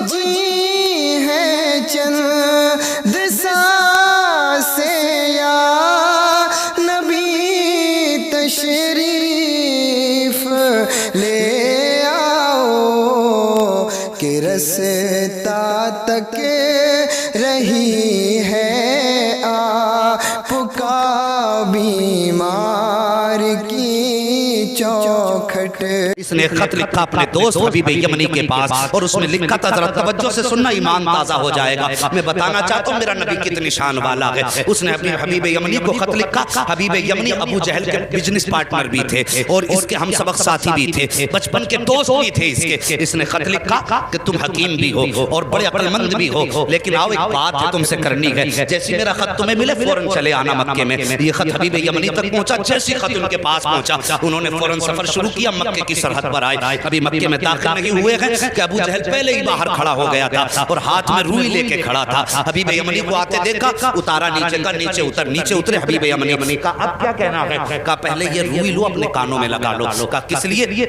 بجی ہے چند سانسیں یا نبی تشریف لے آؤ کہ رستا تک رہی ہے آپ کا بیمار کی چوکھٹ۔ اس نے خط لکھا اپنے دوست حبیب یمنی کے پاس اور اس میں لکھا تھا، ذرا توجہ سے سننا ایمان تازہ ہو جائے گا۔ میں بتانا چاہتا ہوں میرا نبی کتنی شان والا ہے۔ اس نے اپنے حبیب یمنی کو خط لکھا۔ حبیب یمنی ابو جہل کے بزنس پارٹنر بھی تھے اور اس کے ہم سبق ساتھی بھی تھے، بچپن کے دوست بھی تھے اس کے۔ اس نے خط لکھا کہ تم حکیم بھی ہو اور بڑے عقل مند بھی ہو، لیکن آؤ ایک بات ہے تم سے کرنی ہے، جیسی میرا خط تمہیں ملے فوراً چلے آنا مکے میں۔ یہ خط حبیب یمنی تک پہنچا، جیسی خط ان کے پاس پہنچا انہوں نے فوراً سفر شروع کیا، مکے کی سرحد پر آئے۔ ابھی مکے میں داخل نہیں ہوئے ہیں کہ ابو جہل پہلے ہی باہر کھڑا ہو گیا تھا اور ہاتھ میں روئی لے کے کھڑا تھا۔ حبیب یمنی کو آتے دیکھا، اتارا نیچے کا، نیچے اتر، نیچے اترے حبیب یمنی کا اب کیا کہنا ہے؟ کہا پہلے یہ روئی لو اپنے کانوں میں لگا لو۔ کہا کس لیے؟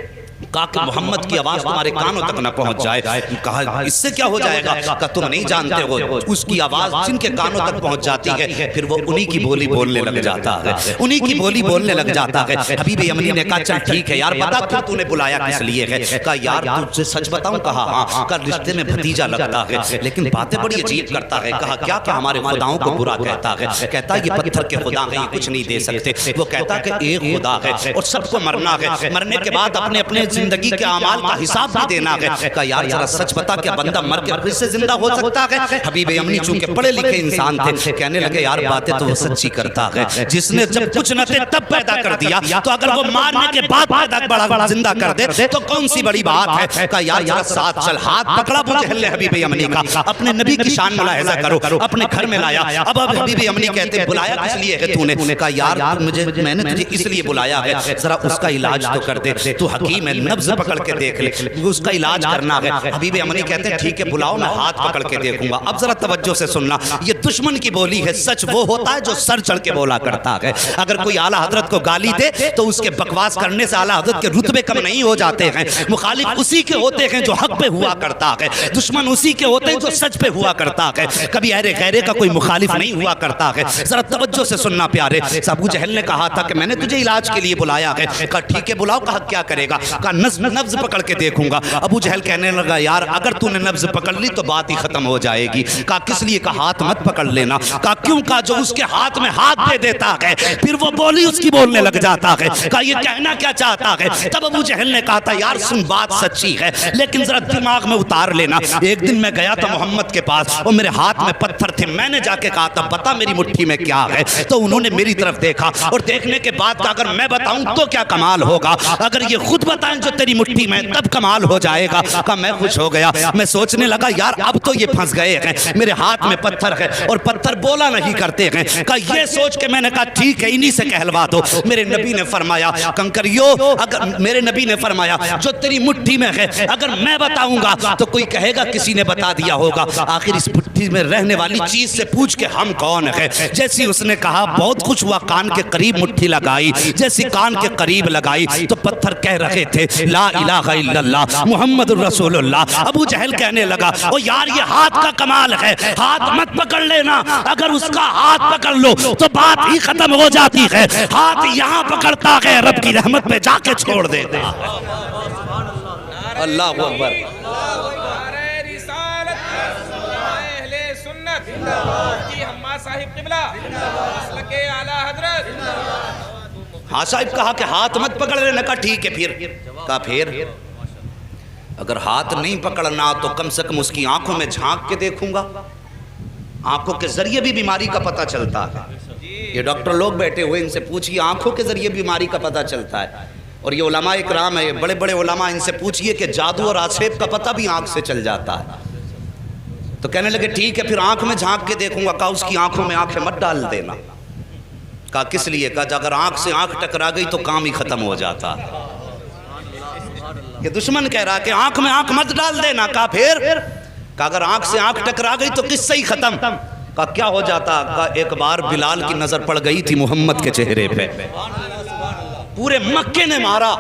کہا کہ محمد کی آواز تمہارے کانوں تک نہ پہنچ جائے۔ کہا اس سے کیا ہو جائے گا؟ کہا تم نہیں جانتے ہو اس کی آواز جن کے کانوں تک پہنچ جاتی ہے پھر وہ انہی کی بولی بولنے لگ جاتا ہے، انہی کی بولی بولنے لگ جاتا ہے۔ حبیب یمنی نے کہا چل ٹھیک ہے یار، بتا کیوں تو نے بلایا کس لیے ہے؟ کہا یار تجھ سے سچ بتاؤں؟ کہا ہاں۔ کہا رشتے میں بھتیجا لگتا ہے لیکن باتیں بڑی عجیب کرتا ہے۔ کہا کیا کہ ہمارے خداؤں کو برا کہتا ہے، کہتا یہ پتھر کے خدا ہیں، یہ کچھ نہیں دے سکتے۔ وہ کہتا کہ ایک خدا ہے اور سب کو مرنا ہے، مرنے کے بعد اپنے اپنے زندگی کے اعمال کا حساب بھی دینا ہے۔ کہا یار ذرا سچ بتا کہ بندہ مر کے پھر سے زندہ ہو سکتا ہے؟ حبیب یمنی چونکہ پڑھے لکھے انسان تھے، کہنے لگے یار باتیں تو وہ سچی کرتا ہے، جس نے جب کچھ نہ تھے تب پیدا کر دیا تو اگر وہ مارنے کے بعد پیدا زندہ کر دے تو کون سی بڑی بات ہے؟ کہا یار ذرا ساتھ چل۔ ہاتھ پکڑا ابو جہل نے حبیب یمنی کا، اپنے نبی کی شان ملاحظہ کرو، اپنے گھر میں لایا۔ اب حبیب یمنی کہتے بلایا کس لیے ہے تو نے؟ کہا یار میں نے تجھے اس لیے بلایا ہے ذرا اس کا علاج تو کر دے، تو حکیم ہے نبض پکڑ کے دیکھ لے، اس کا علاج کرنا ہے۔ حبیب یمنی کہتے ہیں ٹھیک ہے بلاؤ، میں ہاتھ پکڑ کے دیکھوں گا۔ اب ذرا توجہ سے سننا، یہ دشمن کی بولی ہے، سچ وہ ہوتا ہے جو سر چڑھ کے بولا کرتا ہے۔ اگر کوئی اعلیٰ حضرت کو گالی دے تو اس کے بکواس کرنے سے اعلیٰ حضرت کے رتبے کم نہیں ہو جاتے ہیں۔ مخالف اسی کے ہوتے ہیں جو حق پہ ہوا کرتا ہے، دشمن اسی کے ہوتے ہیں جو سچ پہ ہوا کرتا ہے، کبھی اہل غیرے کا کوئی مخالف نہیں ہوا کرتا ہے۔ ذرا توجہ سے سننا پیارے، ابو جہل نے کہا تھا کہ میں نے تجھے علاج کے لیے بلایا ہے۔ کہا ٹھیک ہے بلاؤ۔ کہا کیا کرے گا؟ کہا نبض پکڑ کے دیکھوں گا۔ ابو جہل کہنے لگا یار اگر تو نے نبض پکڑ لی تو بات ہی ختم ہو جائے گی۔ کہا کس لیے؟ کہا ہاتھ مت پکڑ لینا۔ کہا کیوں؟ کہا جو اس کے ہاتھ میں ہاتھ دے دیتا ہے پھر وہ بولی اس کی بولنے لگ جاتا ہے۔ کہا یہ کہنا کیا چاہتا ہے؟ تب ابو جہل نے کہا تھا یار سن بات سچی ہے لیکن ذرا دماغ میں اتار لینا۔ ایک دن میں گیا تھا محمد کے پاس اور میرے ہاتھ میں پتھر تھے، میں نے جا کے کہا تھا بتا میری مٹھی میں کیا ہے، تو انہوں نے میری طرف دیکھا اور دیکھنے کے بعد کہا اگر میں بتاؤں تو کیا کمال ہوگا، اگر یہ خود بتائیں جو تیری مٹھی میں تب کمال ہو جائے گا۔ کہا میں خوش ہو گیا، میں سوچنے لگا یار اب تو یہ پھنس گئے ہیں، میرے ہاتھ میں پتھر ہے اور پتھر بولا نہیں کرتے ہیں۔ کہا یہ سوچ کے میں نے کہا ٹھیک ہے انہی سے کہلوا دو۔ میرے نبی نے فرمایا کنکریو، اگر میرے نبی نے فرمایا جو تیری مٹھی میں ہے اگر میں بتاؤں گا تو کوئی کہے گا کسی نے بتا دیا ہوگا، آخر اس مٹھی میں رہنے والی چیز سے پوچھ کے ہم کون ہیں۔ جیسی اس نے کہا بہت خوش ہوا، کان کے قریب مٹھی لگائی، جیسی کان کے قریب لگائی تو پتھر کہہ رہے تھے لا الہ الا اللہ محمد رسول اللہ۔ ابو جہل کہنے لگا او یار یہ ہاتھ کا کمال ہے، ہاتھ مت پکڑ لینا، اگر اس کا ہاتھ پکڑ لو تو بات ہی ختم ہو جاتی ہے، ہاتھ یہاں پکڑتا ہے رب کی رحمت پہ جا کے چھوڑ دیتا ہے۔ اللہ اکبر۔ ہاں صاحب کہا کہ ہاتھ مت پکڑ لینا۔ کہا ٹھیک ہے پھر؟ کہا پھر اگر ہاتھ نہیں پکڑنا تو کم سے کم اس کی آنکھوں میں جھانک کے دیکھوں گا، آنکھوں کے ذریعے بھی بیماری کا پتہ چلتا ہے۔ یہ ڈاکٹر لوگ بیٹھے ہوئے ان سے پوچھئے آنکھوں کے ذریعے بیماری کا پتہ چلتا ہے، اور یہ علماء اکرام ہے بڑے بڑے علماء، ان سے پوچھئے کہ جادو اور آسیب کا پتہ بھی آنکھ سے چل جاتا ہے۔ تو کہنے لگے ٹھیک ہے پھر آنکھ میں جھانک کے دیکھوں گا۔ کہا اس کی آنکھوں میں آنکھیں مت ڈال دینا۔ کہا کس لیے؟ کہا اگر آنکھ سے آنکھ ٹکرا گئی تو کام ہی ختم ہو جاتا ہے۔ یہ دشمن کہہ رہا کہ آنکھ میں آنکھ مت ڈال دینا۔ کہا پھر؟ کہا اگر آنکھ سے آنکھ ٹکرا گئی تو قصہ ہی ختم۔ کہا کیا ہو جاتا؟ کہا ایک بار بلال کی نظر پڑ گئی تھی محمد کے چہرے پہ، پورے مکے نے مارا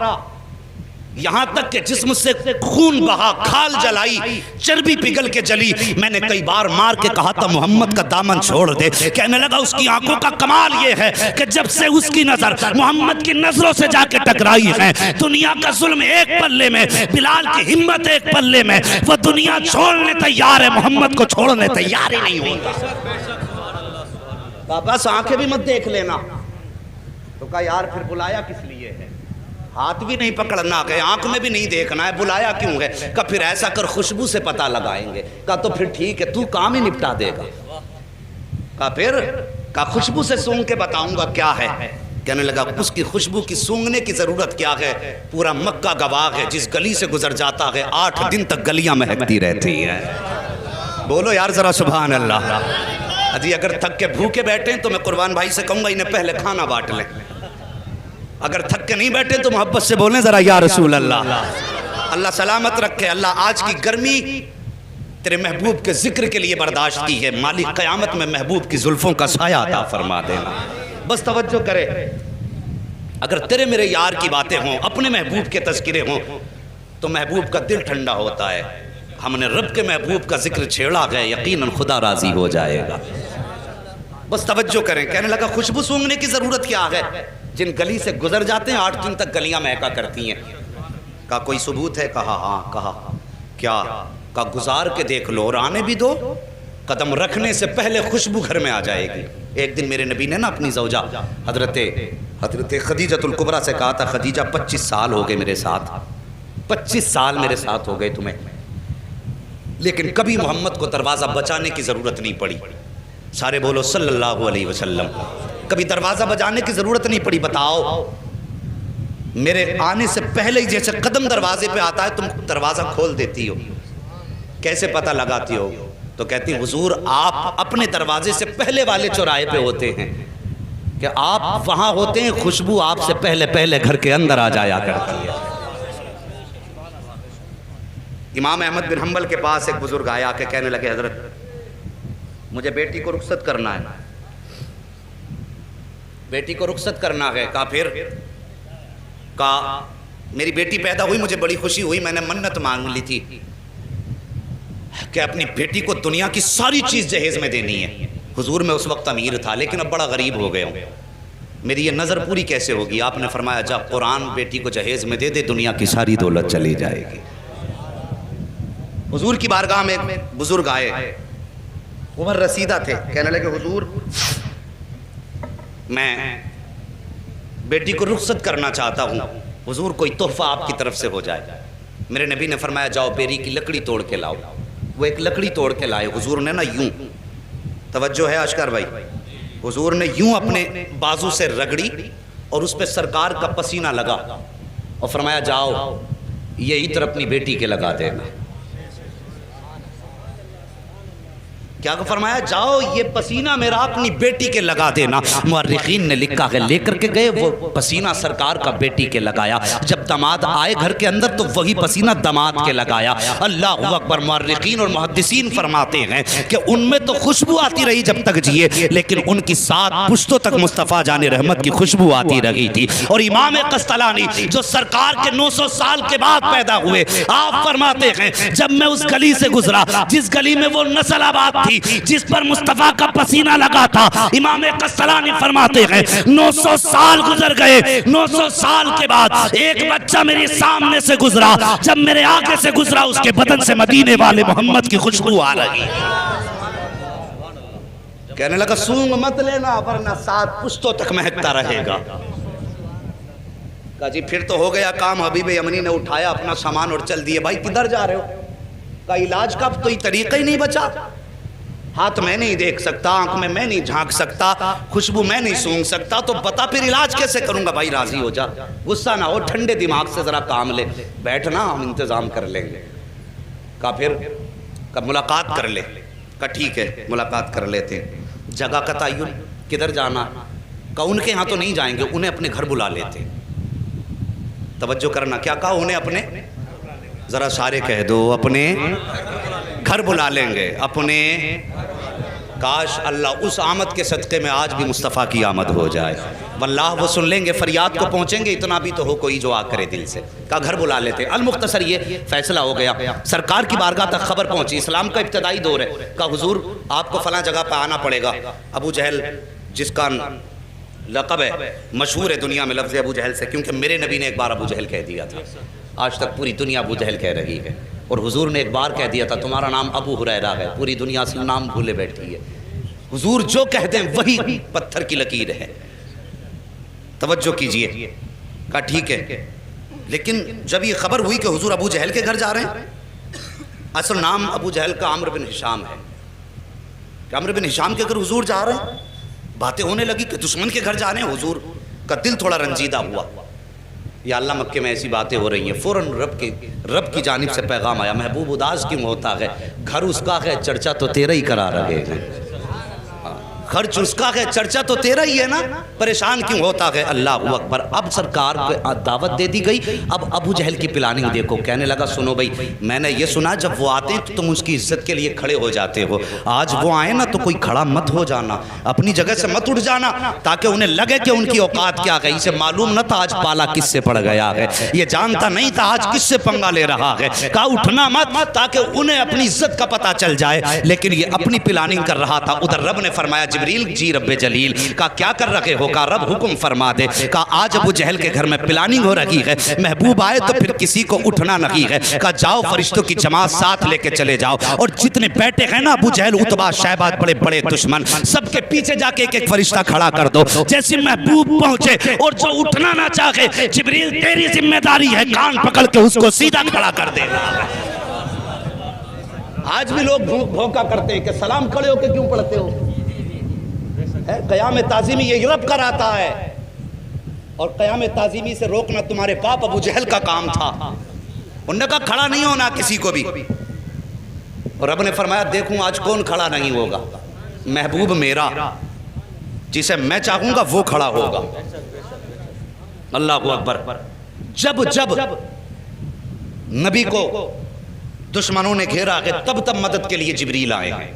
یہاں تک کہ جسم سے خون بہا، کھال جلائی، چربی پگھل کے جلی۔ میں نے کئی بار مار کے کہا تھا محمد کا دامن چھوڑ دے۔ کہنے لگا اس کی آنکھوں کا کمال یہ ہے کہ جب سے اس کی نظر محمد کی نظروں سے جا کے ٹکرائی ہے، دنیا کا ظلم ایک پلے میں، بلال کی ہمت ایک پلے میں، وہ دنیا چھوڑنے تیار ہے، محمد کو چھوڑنے تیار ہی نہیں ہوتا۔ بس آنکھیں بھی مت دیکھ لینا۔ تو کہا یار پھر بلایا کس لیے ہے؟ ہاتھ بھی نہیں پکڑنا ہے، آنکھ میں بھی نہیں دیکھنا ہے، بلایا کیوں ہے؟ کہا پھر ایسا کر خوشبو سے پتہ لگائیں گے۔ کہا تو پھر ٹھیک ہے، تو کام ہی نپٹا دے گا۔ کہا پھر؟ کہا خوشبو سے سونگ کے بتاؤں گا کیا ہے۔ کہنے لگا اس کی خوشبو کی سونگنے کی ضرورت کیا ہے؟ پورا مکہ گواہ ہے، جس گلی سے گزر جاتا ہے 8 دن تک گلیاں مہکتی رہتی ہیں۔ بولو یار ذرا سبحان اللہ۔ جی اگر تھک کے بھوکے بیٹھیں تو میں قربان بھائی سے کہوں گا انہیں پہلے کھانا بانٹ لیں۔ اگر تھک کے نہیں بیٹھے تو محبت سے بولیں ذرا یا رسول اللہ۔ اللہ سلامت رکھے۔ اللہ آج کی گرمی تیرے محبوب کے ذکر کے لیے برداشت کی ہے، مالک قیامت میں محبوب کی زلفوں کا سایہ عطا فرما دینا۔ بس توجہ کرے، اگر تیرے میرے یار کی باتیں ہوں، اپنے محبوب کے تذکرے ہوں تو محبوب کا دل ٹھنڈا ہوتا ہے۔ ہم نے رب کے محبوب کا ذکر چھیڑا ہے، یقیناً خدا راضی ہو جائے گا۔ بس توجہ کریں۔ کہنے لگا خوشبو سونگنے کی ضرورت کیا ہے؟ جن گلی سے گزر جاتے ہیں 8 دن تک گلیاں مہکا کرتی ہیں۔ کہا کوئی ثبوت ہے؟ کہا ہاں۔ کہا کیا؟ کہا گزار کے دیکھ لو اور آنے بھی دو، قدم رکھنے سے پہلے خوشبو گھر میں آ جائے گی۔ ایک دن میرے نبی نے نا اپنی زوجہ حضرت خدیجۃ الکبریٰ سے کہا تھا خدیجہ 25 سال ہو گئے میرے ساتھ، 25 سال میرے ساتھ ہو گئے تمہیں، لیکن کبھی محمد کو دروازہ بچانے کی ضرورت نہیں پڑی۔ سارے بولو صلی اللہ علیہ وسلم۔ کبھی دروازہ بجانے کی ضرورت نہیں پڑی۔ بتاؤ میرے آنے سے پہلے ہی جیسے قدم دروازے پہ آتا ہے تم دروازہ کھول دیتی ہو، کیسے پتہ لگاتی ہو؟ تو کہتی ہیں حضور آپ اپنے دروازے سے پہلے والے چوراہے پہ ہوتے ہیں کہ آپ وہاں ہوتے ہیں، خوشبو آپ سے پہلے گھر کے اندر آ جایا کرتی ہے۔ امام احمد بن حنبل کے پاس ایک بزرگ آیا کہ کہنے لگے حضرت مجھے بیٹی کو رخصت کرنا ہے، بیٹی کو رخصت کرنا ہے۔ کہا پھر؟ کہا میری بیٹی پیدا ہوئی، مجھے بڑی خوشی ہوئی، میں نے منت مانگ لی تھی کہ اپنی بیٹی کو دنیا کی ساری چیز جہیز میں دینی ہے۔ حضور میں اس وقت امیر تھا لیکن اب بڑا غریب ہو گیا ہوں، میری یہ نظر پوری کیسے ہوگی؟ آپ نے فرمایا جا قرآن بیٹی کو جہیز میں دے دے، دنیا کی ساری دولت چلی جائے گی۔ حضور کی بارگاہ میں بزرگ آئے، عمر رسیدہ تھے، کہنے لگے حضور میں بیٹی کو رخصت کرنا چاہتا ہوں، حضور کوئی تحفہ آپ کی طرف سے ہو جائے۔ میرے نبی نے فرمایا جاؤ بیری کی لکڑی توڑ کے لاؤ۔ وہ ایک لکڑی توڑ کے لائے، حضور نے نا یوں، توجہ ہے اشکر بھائی، حضور نے یوں اپنے بازو سے رگڑی اور اس پہ سرکار کا پسینہ لگا اور فرمایا جاؤ یہ عطر اپنی بیٹی کے لگا دینا۔ کیا فرمایا؟ جاؤ یہ پسینہ میرا اپنی بیٹی کے لگا دینا۔ مورخین نے لکھا ہے لے کر کے گئے وہ پسینہ سرکار کا بیٹی کے لگایا، جب داماد آئے گھر کے اندر تو وہی پسینہ داماد کے لگایا۔ اللہ اکبر۔ مورخین اور محدثین فرماتے ہیں کہ ان میں تو خوشبو آتی رہی جب تک جیے، لیکن ان کی 7 پشتوں تک مصطفیٰ جان رحمت کی خوشبو آتی رہی تھی۔ اور امام قسطلانی جو سرکار کے 900 سال کے بعد پیدا ہوئے، آپ فرماتے ہیں جب میں اس گلی سے گزرا جس گلی میں وہ نسل آباد تھی جس پر مصطفیٰ کا پسینہ لگا تھا، امام قسطلانی فرماتے ہیں 900 سال گزر گئے، 900 سال کے بعد ایک بچہ میرے سامنے سے گزرا، جب میرے آگے سے گزرا اس کے بدن سے مدینے والے محمد کی خوشبو آ رہی۔ کہنے لگا سونگ مت لینا ورنہ 7 پشتوں تک مہکتا رہے گا۔ کہا جی پھر تو ہو گیا کام۔ حبیب یمنی نے اٹھایا اپنا سامان اور چل دیے۔ بھائی کدھر جا رہے ہو؟ کہا علاج کا تو یہ طریقہ ہی نہیں بچا، ہاتھ میں نہیں دیکھ سکتا، آنکھ میں نہیں جھانک سکتا، خوشبو میں نہیں سونگ سکتا، تو بتا پھر علاج کیسے کروں گا؟ بھائی راضی ہو جا، غصہ نہ ہو، ٹھنڈے دماغ سے ذرا کام لے، بیٹھنا ہم انتظام کر لیں گے۔ کہا پھر؟ کہا ملاقات کر لے۔ کہا ٹھیک ہے ملاقات کر لیتے ہیں۔ جگہ کا تعین، کدھر جانا؟ کہا ان کے ہاں تو نہیں جائیں گے، انہیں اپنے گھر بلا لیتے۔ توجہ کرنا، کیا کہا؟ انہیں اپنے، ذرا سارے کہہ دو، اپنے گھر بلا لیں گے، اپنے۔ کاش اللہ اس آمد کے صدقے میں آج بھی مصطفیٰ کی آمد ہو جائے. واللہ وہ سن لیں گے، فریاد کو پہنچیں گے، اتنا بھی تو ہو کوئی جو آ کرے دل سے. کہا گھر بلا لیتے. المختصر یہ فیصلہ ہو گیا. سرکار کی بارگاہ تک خبر پہنچی، اسلام کا ابتدائی دور ہے. کہا حضور آپ کو فلاں جگہ پہ آنا پڑے گا. ابو جہل جس کا لقب ہے، مشہور ہے دنیا میں لفظ ابو جہل سے، کیونکہ میرے نبی نے ایک بار ابو جہل کہہ دیا تھا. آج تک پوری دنیا ابو جہل کہہ رہی ہے، اور حضور نے ایک بار کہہ دیا تھا تمہارا نام ابو ہریرہ ہے. پوری دنیا اصل نام بھولے بیٹھی ہے. حضور جو کہہ دیں وہی پتھر کی لکیر ہے. توجہ کیجئے. کہا ٹھیک ہے. لیکن جب یہ خبر ہوئی کہ حضور ابو جہل کے گھر جا رہے ہیں، اصل نام ابو جہل کا عمرو بن ہشام ہے، کہ عمرو بن ہشام کے گھر حضور جا رہے ہیں. باتیں ہونے لگی کہ دشمن کے گھر جانے. حضور کا دل تھوڑا رنجیدہ ہوا. یا اللہ مکے میں ایسی باتیں ہو رہی ہیں. فوراً رب کی جانب سے پیغام آیا، محبوب اداس کیوں ہوتا ہے، گھر اس کا ہے چرچا تو تیرا ہی کرا رہے ہیں. خرچ اس کا ہے چرچا تو تیرا ہی ہے نا، پریشان کیوں ہوتا ہے. اللہ اکبر. اب سرکار کو دعوت دے دی گئی. اب ابو جہل کی پلاننگ دیکھو. کہنے لگا سنو بھائی، میں نے یہ سنا جب وہ آتے تو تم اس کی عزت کے لیے کھڑے ہو جاتے ہو. آج وہ آئے نا تو کوئی کھڑا مت ہو جانا، اپنی جگہ سے مت اٹھ جانا، تاکہ انہیں لگے کہ ان کی اوقات کیا گئی. اسے معلوم نہ تھا آج پالا کس سے پڑ گیا ہے، یہ جانتا نہیں تھا آج کس سے پنگا لے رہا ہے. کہا اٹھنا مت، تاکہ انہیں اپنی عزت کا پتہ چل جائے. لیکن یہ اپنی پلاننگ کر رہا تھا. ادھر رب نے فرمایا جبریل جی رب جلیل. کہا کیا کر رہے ہو؟ کہا رب حکم فرما دے. کہا آج ابو جہل کے گھر میں پلاننگ ہو رہی ہے، محبوب آئے تو پھر کسی کو اٹھنا نہیں ہے. کہا جاؤ فرشتوں کی جماعت ساتھ لے کے چلے جاؤ، اور جتنے بیٹھے ہیں نا ابو جہل عتبہ شیبہ بڑے بڑے دشمن، سب کے پیچھے جا کے ایک ایک فرشتہ کھڑا کر دو. جیسے محبوب پہنچے اور جو اٹھنا نہ چاہے، جبریل تیری ذمہ داری ہے کان پکڑ کے اس کو سیدھا کھڑا کر دینا. آج بھی لوگ بھوکا کرتے ہیں کہ سلام کھڑے ہو کے کیوں پڑھتے ہو. قیام تعظیمی یہ رب کراتا ہے، اور قیام تعظیمی سے روکنا تمہارے باپ ابو جہل کا کام تھا. انہوں نے کہا کھڑا نہیں ہونا کسی کو بھی. اور رب نے فرمایا دیکھوں آج کون کھڑا نہیں ہوگا. محبوب میرا جسے میں چاہوں گا وہ کھڑا ہوگا. اللہ اکبر. جب نبی کو دشمنوں نے گھیرا ہے تب مدد کے لیے جبریل آئے ہیں.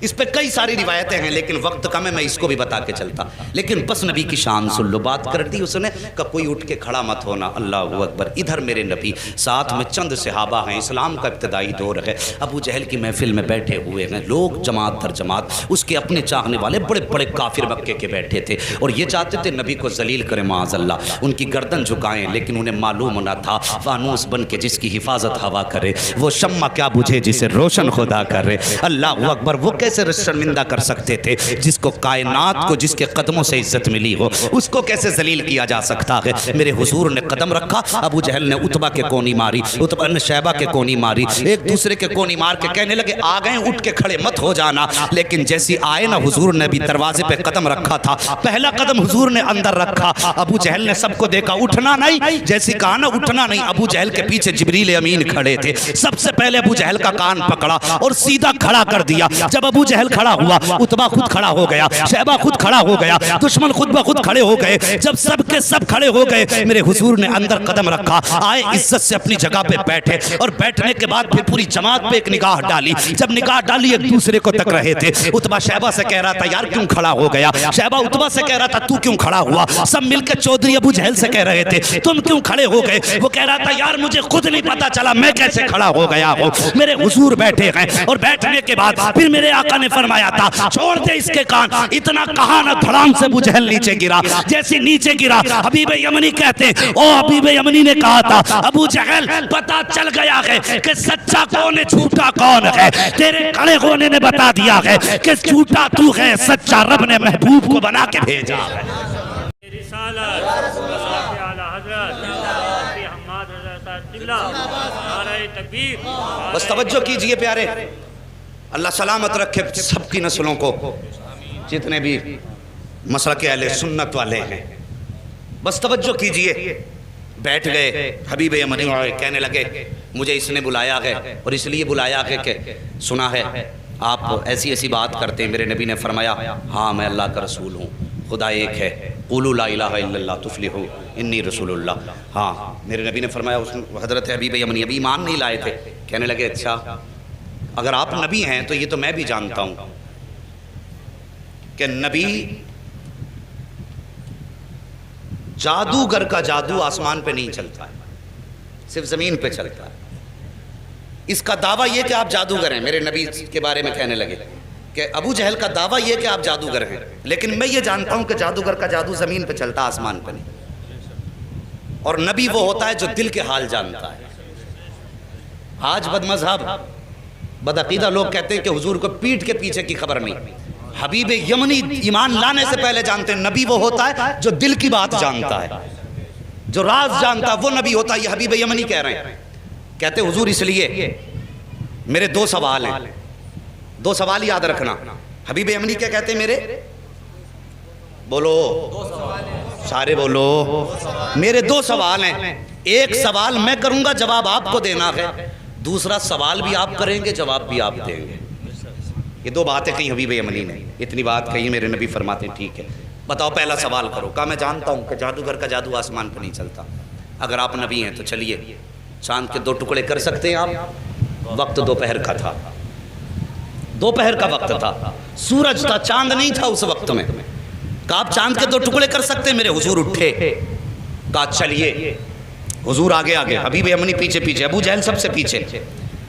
اس پہ کئی ساری روایتیں ہیں لیکن وقت کم ہے، میں اس کو بھی بتا کے چلتا. لیکن بس نبی کی شان سن لو. بات کر دی اس نے کہ کوئی اٹھ کے کھڑا مت ہونا. اللہ اکبر. ادھر میرے نبی ساتھ میں چند صحابہ ہیں. اسلام کا ابتدائی دور ہے. ابو جہل کی محفل میں بیٹھے ہوئے ہیں لوگ جماعت در جماعت. اس کے اپنے چاہنے والے بڑے بڑے کافر مکے کے بیٹھے تھے، اور یہ چاہتے تھے نبی کو ذلیل کریں معاذ اللہ، ان کی گردن جھکائیں. لیکن انہیں معلوم نہ تھا فانوس بن کے جس کی حفاظت ہوا کرے وہ شمع کیا بجھے جسے روشن خدا کرے. اللہ اکبر. وہ کیسے شرمندہ کر سکتے تھے جس کو کائنات کو جس کے قدموں سے عزت ملی ہو، اس کو کیسے ذلیل کیا جا سکتا ہے. میرے حضور نے قدم رکھا. ابو جہل نے عتبہ کے کونی ماری، عتبہ نے شیبہ کے کونی ماری، ایک دوسرے کے کونی مار کے کہنے لگے آ گئے اٹھ کے کھڑے مت ہو جانا. لیکن جیسی آئے نا حضور نے بھی دروازے پہ قدم رکھا تھا. پہلا قدم حضور نے اندر رکھا. ابو جہل نے سب کو دیکھا اٹھنا نہیں. جیسی کہا نا اٹھنا نہیں، ابو جہل کے پیچھے جبریل امین کھڑے تھے. سب سے پہلے ابو جہل کا کان پکڑا اور سیدھا کھڑا کر دیا. جب ابو جہل کھڑا ہوا، عتبہ خود کھڑا ہو گیا، شیبہ خود کھڑا ہو گیا، دشمن خود بخود کھڑے ہو گئے. جب سب کے سب کھڑے ہو گئے، میرے حضور نے اندر قدم رکھا، آئے عزت سے اپنی جگہ پہ بیٹھے، اور بیٹھنے کے بعد پھر پوری جماعت پہ ایک نگاہ ڈالی. جب نگاہ ڈالی ایک دوسرے کو تک رہے تھے. عتبہ شیبہ سے کہہ رہا تھا یار کیوں کھڑا ہو گیا، شیبہ عتبہ سے کہہ رہا تھا تو کیوں کھڑا ہوا. سب مل کے چودھری ابو جہل سے کہہ رہے تھے تم کیوں کھڑے ہو گئے. وہ کہہ رہا تھا یار مجھے خود نہیں پتا چلا میں کیسے کھڑا ہو گیا ہوں. میرے حضور بیٹھے ہیں، اور بیٹھنے کے بعد پھر میرے آقا نے فرمایا تھا چھوڑ دے اس کے کان. اتنا کہا نہ دھڑام سے ابو جہل نیچے گرا. جیسے نیچے گرا حبیب یمنی کہتے ہیں او حبیب یمنی نے کہا تھا ابو جہل پتا چل گیا ہے کہ سچا کون ہے جھوٹا کون ہے. تیرے کھڑے ہونے نے بتا دیا ہے کہ جھوٹا تو ہے، سچا رب نے محبوب کو بنا کے بھیجا ہے. بس توجہ کیجئے پیارے، اللہ سلامت رکھے سب کی نسلوں کو، جتنے بھی مسلک اہل سنت والے ہیں. بس توجہ کیجئے. بیٹھ گئے. حبیب یمنی کہنے لگے مجھے اس نے بلایا ہے، اور اس لیے بلایا ہے کہ سنا ہے آپ ایسی ایسی بات کرتے ہیں. میرے نبی نے فرمایا ہاں میں اللہ کا رسول ہوں، خدا ایک ہے، قولوا لا الہ الا اللہ تفلحوا انی رسول اللہ. ہاں میرے نبی نے فرمایا. حضرت حبیب یمنی ابھی ایمان نہیں لائے تھے. کہنے لگے اچھا اگر آپ نبی ہیں تو یہ تو میں بھی جانتا ہوں. کہ نبی جادوگر کا جادو آسمان پہ نہیں چلتا ہے، صرف زمین پہ چلتا ہے۔ اس کا دعویٰ یہ کہ آپ جادوگر ہیں، میرے نبی کے بارے میں کہنے لگے کہ ابو جہل کا دعویٰ یہ کہ آپ جادوگر ہیں، لیکن میں یہ جانتا ہوں کہ جادوگر کا جادو زمین پہ چلتا، آسمان پہ نہیں۔ اور نبی وہ ہوتا ہے جو دل کے حال جانتا ہے۔ آج بد مذہب بدعقیدہ لوگ کہتے ہیں کہ حضور کو پیٹھ کے پیچھے کی خبر نہیں۔ حبیب یمنی ایمان لانے سے پہلے جانتے ہیں نبی وہ ہوتا ہے جو دل کی بات جانتا ہے، جو راز جانتا ہے، وہ نبی ہوتا ہے۔ یہ حبیب یمنی کہہ رہے ہیں، کہتے حضور اس لیے میرے 2 سوال ہیں، 2 سوال یاد رکھنا۔ حبیب یمنی کیا کہتے ہیں؟ میرے بولو سارے بولو، میرے 2 سوال ہیں، ایک سوال میں کروں گا جواب آپ کو دینا ہے، دوسرا سوال بھی آپ کریں گے جواب بھی آپ دیں گے۔ یہ 2 باتیں کہیں حبیب یمنی نے، اتنی بات کہیں میرے نبی فرماتے ہیں ٹھیک ہے بتاؤ پہلا سوال کرو۔ کہا میں جانتا ہوں کہ جادوگر کا جادو آسمان پہ نہیں چلتا، اگر آپ نبی ہیں تو چلیے چاند کے 2 ٹکڑے کر سکتے ہیں آپ؟ وقت دوپہر کا تھا، دوپہر کا وقت تھا، سورج تھا، چاند نہیں تھا اس وقت میں۔ کہا آپ چاند کے 2 ٹکڑے کر سکتے ہیں؟ میرے حضور اٹھے، کہا چلیے۔ حضور آگے آگے، حبیب یمنی پیچھے پیچھے، ابو جہل سب سے پیچھے۔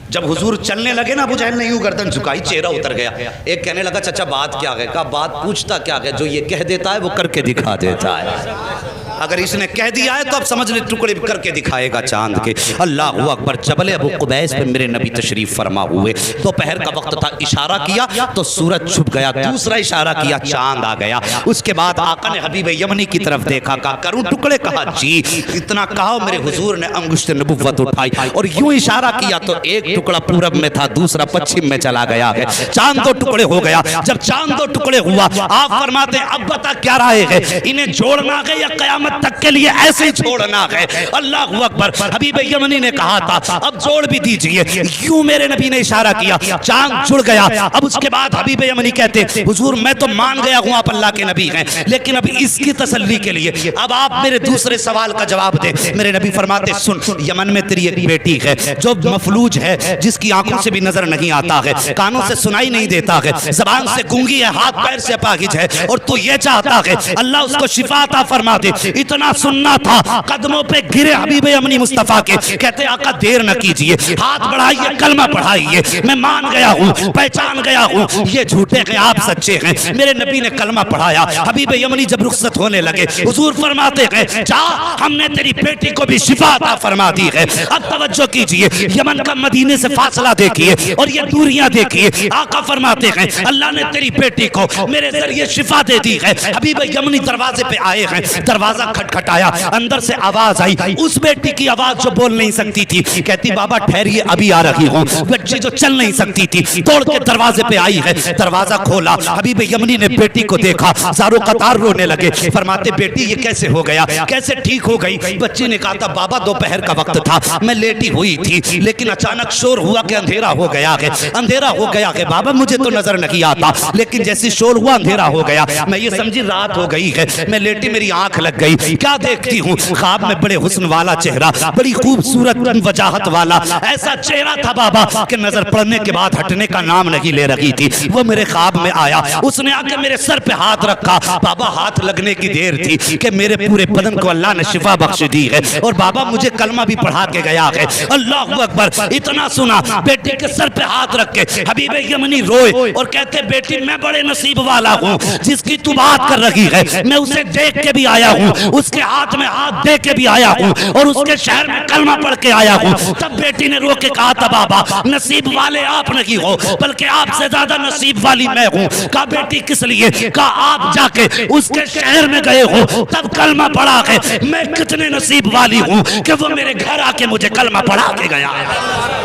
جب حضور چلنے لگے نا، ابو جہل نے یوں گردن جھکائی، چہرہ اتر گیا۔ ایک کہنے لگا چچا بات کیا ہے؟ کہا بات پوچھتا کیا ہے، جو یہ کہہ دیتا ہے وہ کر کے دکھا دیتا ہے۔ اگر اس نے کہہ دیا ہے تو اب سمجھ لے ٹکڑے کر کے دکھائے گا چاند کے۔ اللہ اکبر۔ جبل ابو قبیس پہ میرے نبی تشریف فرما ہوئے، دوپہر کا وقت تھا، اشارہ کیا تو سورج چھپ گیا، دوسرا اشارہ کیا چاند آ گیا۔ اس کے بعد آقا نے حبیب یمنی کی طرف دیکھا، کہا کروں ٹکڑے؟ کہا جی۔ اتنا کہا میرے حضور نے انگشت نبوت اٹھائی اور یوں اشارہ کیا تو ایک ٹکڑا پورب میں تھا، دوسرا پچھم میں چلا گیا ہے، چاند 2 ٹکڑے ہو گیا۔ جب چاند 2 ٹکڑے ہوا، آپ فرماتے ہیں اب بتا کیا رائے ہے، انہیں جوڑنا ہے یا قیامت تک کے لیے ایسے ہی چھوڑنا ہے؟ اللہ اکبر۔ حبیب یمنی نے کہا تھا اب جوڑ بھی دیجئے، یوں میرے نبی نے اشارہ کیا، چاند جڑ گیا۔ اب اس کے بعد حبیب یمنی کہتے حضور میں تو مان گیا ہوں آپ اللہ کے نبی ہیں، لیکن اب اس کی تسلی کے لیے اب آپ میرے دوسرے سوال کا جواب دیں۔ میرے نبی فرماتے سن، یمن میں تیری ایک بیٹی ہے جو مفلوج ہے، جس کی آنکھوں سے بھی نظر نہیں آتا ہے، کانوں سے سنائی نہیں دیتا ہے، زبان سے گونگی ہے، ہاتھ پیر سے اپاہج ہے، اور تو یہ چاہتا ہے اللہ اس کو شفا عطا فرما دے۔ اتنا سننا تھا، قدموں پہ گرے حبیب یمنی مصطفیٰ کے، کہتے آقا دیر نہ کیجئے، ہاتھ بڑھائیے، کلمہ پڑھائیے، میں مان گیا ہوں، پہچان گیا ہوں یہ جھوٹے ہیں آپ سچے ہیں۔ میرے نبی نے کلمہ پڑھایا۔ حبیب یمنی جب رخصت ہونے لگے، حضور فرماتے ہیں جا، ہم نے تیری بیٹی کو بھی شفا عطا فرما دی ہے۔ اب توجہ کیجئے، یمن کا مدینے سے فاصلہ دیکھیے اور یہ دوریاں دیکھیے۔ آقا فرماتے ہیں اللہ نے تیری بیٹی کو میرے ذریعے شفا دے دی ہے۔ حبیب یمنی دروازے پہ آئے ہیں، دروازہ کھٹکھٹایا، اندر سے آواز آئی، اس بیٹی کی آواز جو بول نہیں سکتی تھی، کہتی بابا ٹھہریے ابھی آ رہی ہوں۔ بچی جو چل نہیں سکتی تھی توڑ کے دروازے پہ آئی ہے، دروازہ کھولا، حبیب یمنی نے بیٹی کو دیکھا، زارو قطار رونے لگے، فرماتے بیٹی یہ کیسے ہو گیا، کیسے ٹھیک ہو گئی؟ بچی نے کہا تھا بابا دوپہر کا وقت تھا، میں لیٹی ہوئی تھی، لیکن اچانک شور ہوا کہ اندھیرا ہو گیا ہے، اندھیرا ہو گیا ہے بابا، مجھے تو نظر نہیں آتا، لیکن جیسی شور ہوا اندھیرا ہو گیا، میں یہ سمجھی رات ہو گئی ہے، میں لیٹی میری آنکھ لگ گئی، کیا دیکھتی ہوں خواب میں بڑے حسن والا چہرہ، بڑی خوبصورت وجاہت والا ایسا چہرہ تھا بابا کہ نظر پڑنے کے بعد ہٹنے کا نام نہیں لے رہی تھی۔ وہ میرے خواب میں آیا، اس نے آ کے میرے سر پہ ہاتھ رکھا، بابا ہاتھ لگنے کی دیر تھی کہ میرے پورے بدن کو اللہ نے شفا بخش دی ہے، اور بابا مجھے کلمہ بھی پڑھا کے گیا ہے۔ اللہ اکبر۔ اتنا سنا، بیٹی کے سر پہ ہاتھ رکھ کے حبیب یمنی روئے اور کہتے بیٹی میں بڑے نصیب والا ہوں، جس کی تو بات کر رہی ہے میں اسے دیکھ کے بھی آیا ہوں، اس کے ہاتھ میں ہاتھ دے کے بھی آیا ہوں، اور اس کے شہر میں کلمہ پڑھ کے آیا ہوں۔ تب بیٹی نے رو کے کہا تھا بابا نصیب والے آپ نہیں ہو، بلکہ آپ سے زیادہ نصیب والی میں ہوں۔ کہا بیٹی کس لیے؟ کہا آپ جا کے اس کے شہر میں گئے ہو، تب کلمہ پڑھا ہے، میں کتنے نصیب والی ہوں کہ وہ میرے گھر آ کے مجھے کلمہ پڑھا کے گیا ہے۔